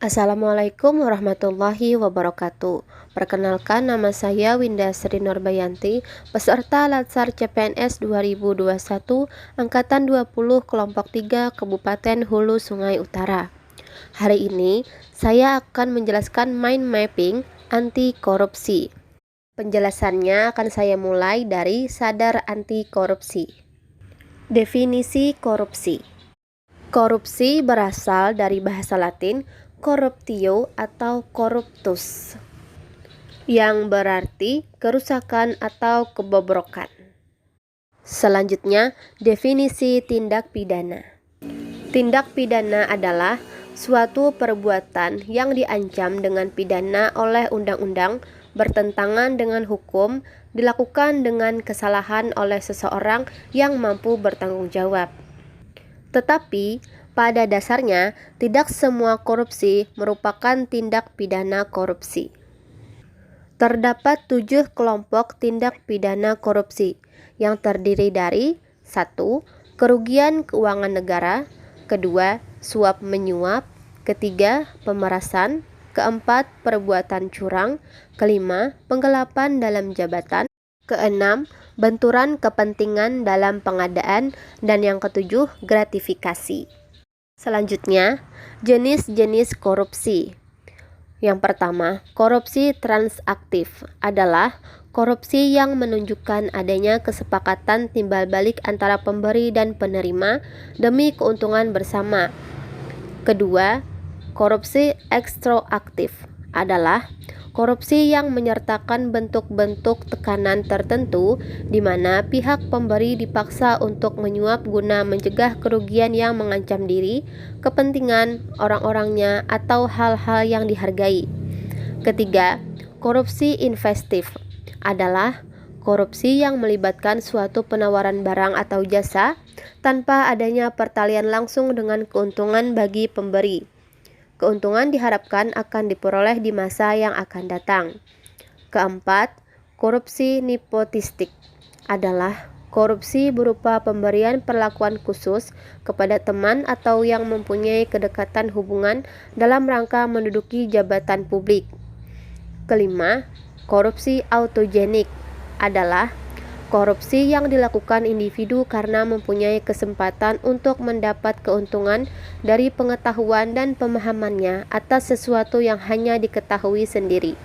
Assalamualaikum warahmatullahi wabarakatuh. Perkenalkan, nama saya Winda Sri Nurbayanti, peserta Latsar CPNS 2021 Angkatan 20 Kelompok 3 Kabupaten Hulu Sungai Utara. Hari ini saya akan menjelaskan mind mapping anti korupsi. Penjelasannya akan saya mulai dari sadar anti korupsi. Definisi korupsi. Korupsi berasal dari bahasa Latin corruptio atau corruptus, yang berarti kerusakan atau kebobrokan. Selanjutnya, definisi tindak pidana. Tindak pidana adalah suatu perbuatan yang diancam dengan pidana oleh undang-undang, bertentangan dengan hukum, dilakukan dengan kesalahan oleh seseorang yang mampu bertanggung jawab. Tetapi pada dasarnya, tidak semua korupsi merupakan tindak pidana korupsi. Terdapat 7 kelompok tindak pidana korupsi yang terdiri dari 1. Kerugian keuangan negara, 2. Suap menyuap, 3. Pemerasan, 4. Perbuatan curang, 5. Penggelapan dalam jabatan, 6. Benturan kepentingan dalam pengadaan, dan yang 7. Gratifikasi. Selanjutnya, jenis-jenis korupsi. Yang pertama, korupsi transaktif adalah korupsi yang menunjukkan adanya kesepakatan timbal balik antara pemberi dan penerima demi keuntungan bersama. Kedua, korupsi ekstroaktif adalah korupsi yang menyertakan bentuk-bentuk tekanan tertentu di mana pihak pemberi dipaksa untuk menyuap guna mencegah kerugian yang mengancam diri, kepentingan orang-orangnya, atau hal-hal yang dihargai. Ketiga, korupsi investif adalah korupsi yang melibatkan suatu penawaran barang atau jasa tanpa adanya pertalian langsung dengan keuntungan bagi pemberi. Keuntungan diharapkan akan diperoleh di masa yang akan datang. Keempat, korupsi nepotistik adalah korupsi berupa pemberian perlakuan khusus kepada teman atau yang mempunyai kedekatan hubungan dalam rangka menduduki jabatan publik. Kelima, korupsi autogenik adalah korupsi yang dilakukan individu karena mempunyai kesempatan untuk mendapat keuntungan dari pengetahuan dan pemahamannya atas sesuatu yang hanya diketahui sendiri.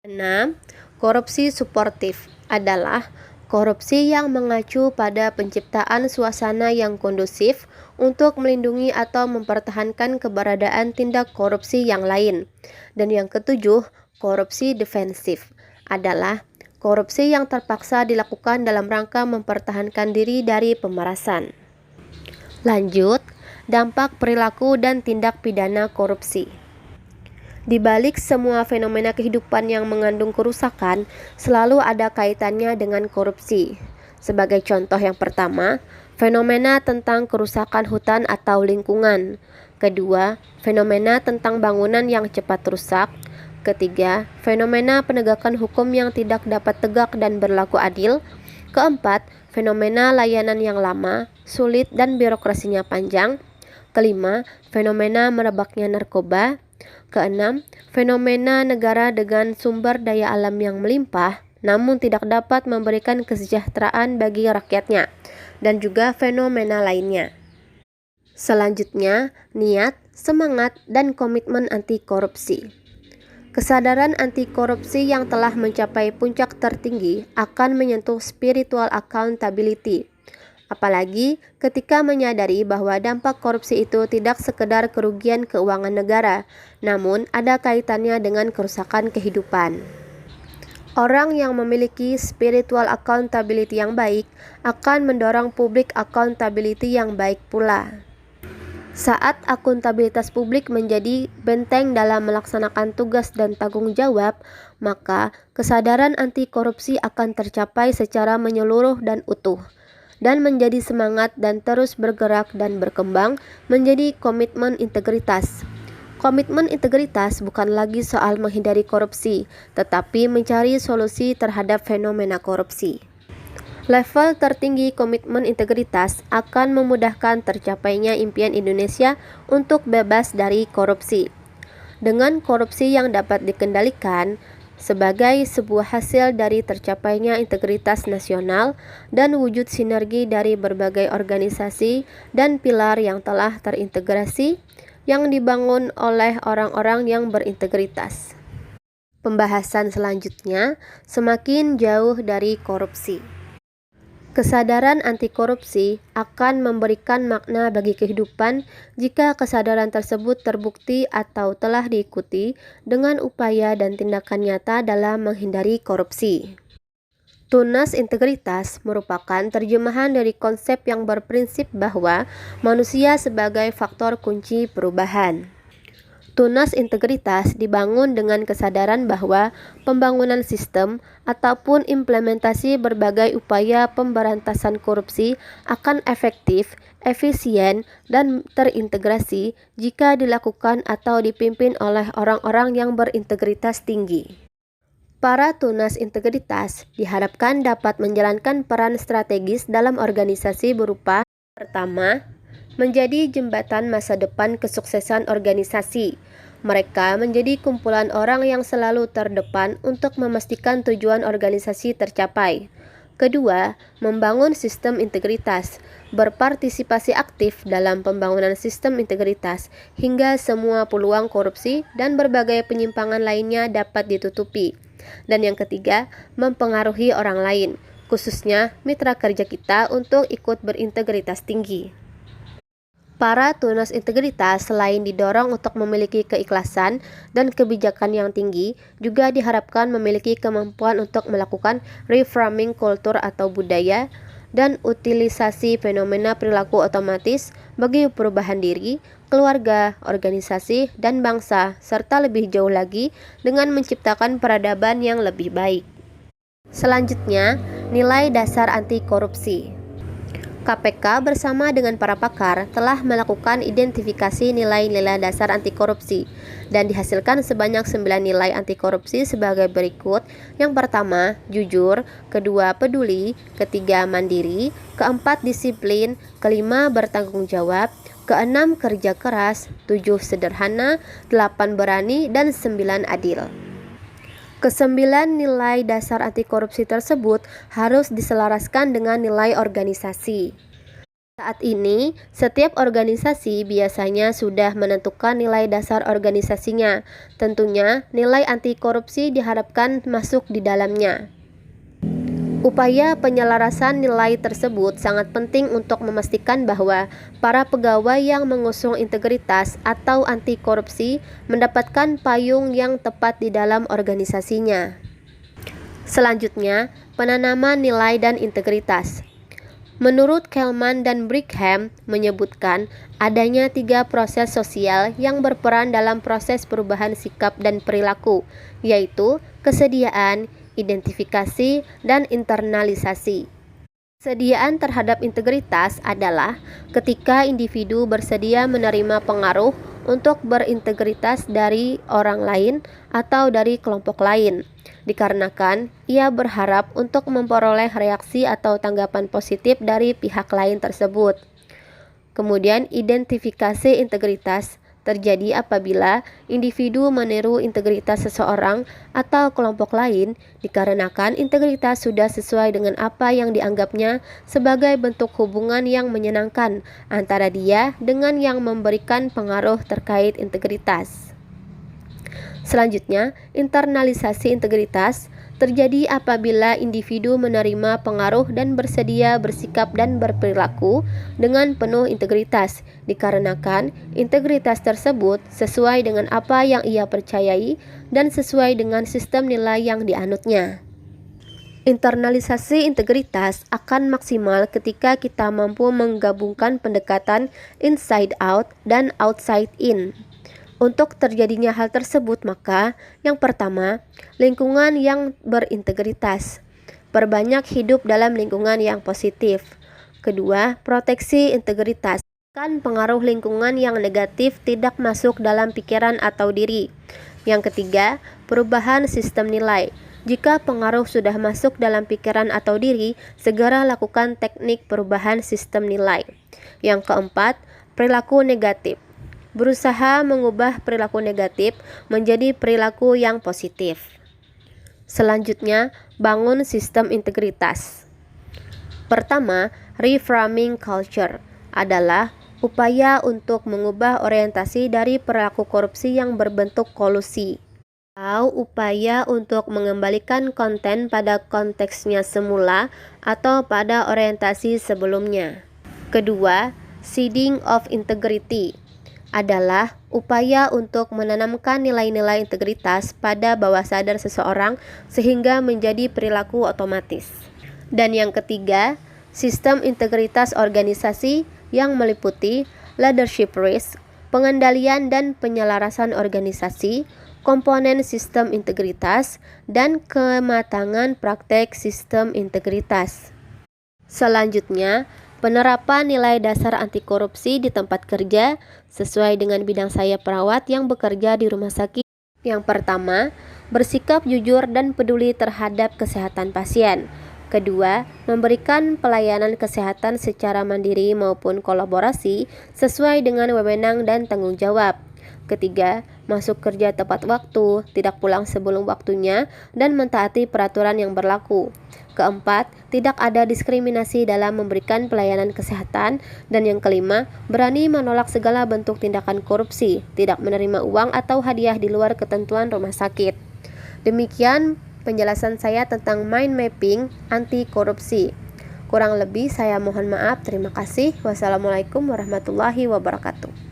6. Korupsi suportif adalah korupsi yang mengacu pada penciptaan suasana yang kondusif untuk melindungi atau mempertahankan keberadaan tindak korupsi yang lain. Dan yang ketujuh, korupsi defensif adalah korupsi yang terpaksa dilakukan dalam rangka mempertahankan diri dari pemerasan. Lanjut, dampak perilaku dan tindak pidana korupsi. Di balik semua fenomena kehidupan yang mengandung kerusakan, selalu ada kaitannya dengan korupsi. Sebagai contoh yang pertama, fenomena tentang kerusakan hutan atau lingkungan. Kedua, fenomena tentang bangunan yang cepat rusak. Ketiga, fenomena penegakan hukum yang tidak dapat tegak dan berlaku adil. Keempat, fenomena layanan yang lama, sulit, dan birokrasinya panjang. Kelima, fenomena merebaknya narkoba. Keenam, fenomena negara dengan sumber daya alam yang melimpah namun tidak dapat memberikan kesejahteraan bagi rakyatnya, dan juga fenomena lainnya. Selanjutnya, niat, semangat, dan komitmen anti korupsi. Kesadaran anti korupsi yang telah mencapai puncak tertinggi akan menyentuh spiritual accountability. Apalagi ketika menyadari bahwa dampak korupsi itu tidak sekedar kerugian keuangan negara, namun ada kaitannya dengan kerusakan kehidupan. Orang yang memiliki spiritual accountability yang baik akan mendorong public accountability yang baik pula. Saat akuntabilitas publik menjadi benteng dalam melaksanakan tugas dan tanggung jawab, maka kesadaran anti korupsi akan tercapai secara menyeluruh dan utuh, dan menjadi semangat dan terus bergerak dan berkembang menjadi komitmen integritas. Komitmen integritas bukan lagi soal menghindari korupsi, tetapi mencari solusi terhadap fenomena korupsi. Level tertinggi komitmen integritas akan memudahkan tercapainya impian Indonesia untuk bebas dari korupsi. dengan korupsi yang dapat dikendalikan sebagai sebuah hasil dari tercapainya integritas nasional dan wujud sinergi dari berbagai organisasi dan pilar yang telah terintegrasi yang dibangun oleh orang-orang yang berintegritas. Pembahasan selanjutnya, semakin jauh dari korupsi. Kesadaran anti korupsi akan memberikan makna bagi kehidupan jika kesadaran tersebut terbukti atau telah diikuti dengan upaya dan tindakan nyata dalam menghindari korupsi. Tunas integritas merupakan terjemahan dari konsep yang berprinsip bahwa manusia sebagai faktor kunci perubahan. Tunas integritas dibangun dengan kesadaran bahwa pembangunan sistem ataupun implementasi berbagai upaya pemberantasan korupsi akan efektif, efisien, dan terintegrasi jika dilakukan atau dipimpin oleh orang-orang yang berintegritas tinggi. Para tunas integritas diharapkan dapat menjalankan peran strategis dalam organisasi berupa: pertama, menjadi jembatan masa depan kesuksesan organisasi. Mereka menjadi kumpulan orang yang selalu terdepan untuk memastikan tujuan organisasi tercapai. Kedua, membangun sistem integritas, berpartisipasi aktif dalam pembangunan sistem integritas hingga semua peluang korupsi dan berbagai penyimpangan lainnya dapat ditutupi. Dan yang ketiga, mempengaruhi orang lain, khususnya mitra kerja kita untuk ikut berintegritas tinggi. Para tunas integritas selain didorong untuk memiliki keikhlasan dan kebijakan yang tinggi, juga diharapkan memiliki kemampuan untuk melakukan reframing kultur atau budaya dan utilisasi fenomena perilaku otomatis bagi perubahan diri, keluarga, organisasi, dan bangsa, serta lebih jauh lagi dengan menciptakan peradaban yang lebih baik. Selanjutnya, nilai dasar anti korupsi. KPK bersama dengan para pakar telah melakukan identifikasi nilai-nilai dasar anti korupsi dan dihasilkan sebanyak 9 nilai anti korupsi sebagai berikut. Yang pertama, jujur; kedua, peduli; ketiga, mandiri; keempat, disiplin; kelima, bertanggung jawab; keenam, kerja keras; 7, sederhana; 8, berani; dan 9, adil. Kesembilan nilai dasar anti korupsi tersebut harus diselaraskan dengan nilai organisasi. Saat ini, setiap organisasi biasanya sudah menentukan nilai dasar organisasinya. Tentunya, nilai anti korupsi diharapkan masuk di dalamnya. Upaya penyelarasan nilai tersebut sangat penting untuk memastikan bahwa para pegawai yang mengusung integritas atau anti korupsi mendapatkan payung yang tepat di dalam organisasinya. Selanjutnya, penanaman nilai dan integritas. Menurut Kelman dan Brigham menyebutkan adanya 3 proses sosial yang berperan dalam proses perubahan sikap dan perilaku, yaitu kesediaan, identifikasi, dan internalisasi. Kesediaan terhadap integritas adalah ketika individu bersedia menerima pengaruh untuk berintegritas dari orang lain atau dari kelompok lain, dikarenakan ia berharap untuk memperoleh reaksi atau tanggapan positif dari pihak lain tersebut. Kemudian, identifikasi integritas terjadi apabila individu meniru integritas seseorang atau kelompok lain dikarenakan integritas sudah sesuai dengan apa yang dianggapnya sebagai bentuk hubungan yang menyenangkan antara dia dengan yang memberikan pengaruh terkait integritas. Selanjutnya, internalisasi integritas terjadi apabila individu menerima pengaruh dan bersedia bersikap dan berperilaku dengan penuh integritas, dikarenakan integritas tersebut sesuai dengan apa yang ia percayai dan sesuai dengan sistem nilai yang dianutnya. Internalisasi integritas akan maksimal ketika kita mampu menggabungkan pendekatan inside out dan outside in. Untuk terjadinya hal tersebut, maka yang pertama, lingkungan yang berintegritas. Perbanyak hidup dalam lingkungan yang positif. Kedua, proteksi integritas. Kan pengaruh lingkungan yang negatif tidak masuk dalam pikiran atau diri. Yang ketiga, perubahan sistem nilai. Jika pengaruh sudah masuk dalam pikiran atau diri, segera lakukan teknik perubahan sistem nilai. Yang keempat, perilaku negatif. berusaha mengubah perilaku negatif menjadi perilaku yang positif. Selanjutnya, bangun sistem integritas. Pertama, reframing culture adalah upaya untuk mengubah orientasi dari perilaku korupsi yang berbentuk kolusi, atau upaya untuk mengembalikan konten pada konteksnya semula atau pada orientasi sebelumnya. Kedua, seeding of integrity adalah upaya untuk menanamkan nilai-nilai integritas pada bawah sadar seseorang sehingga menjadi perilaku otomatis. Dan yang ketiga, sistem integritas organisasi yang meliputi leadership risk, pengendalian dan penyelarasan organisasi, komponen sistem integritas, dan kematangan praktek sistem integritas. Selanjutnya, penerapan nilai dasar anti korupsi di tempat kerja sesuai dengan bidang saya perawat yang bekerja di rumah sakit. Yang pertama, bersikap jujur dan peduli terhadap kesehatan pasien. Kedua, memberikan pelayanan kesehatan secara mandiri maupun kolaborasi sesuai dengan wewenang dan tanggung jawab. Ketiga, masuk kerja tepat waktu, tidak pulang sebelum waktunya, dan mentaati peraturan yang berlaku. Keempat, tidak ada diskriminasi dalam memberikan pelayanan kesehatan. Dan yang kelima, berani menolak segala bentuk tindakan korupsi, tidak menerima uang atau hadiah di luar ketentuan rumah sakit. Demikian penjelasan saya tentang mind mapping anti korupsi. Kurang lebih saya mohon maaf. Terima kasih. Wassalamualaikum warahmatullahi wabarakatuh.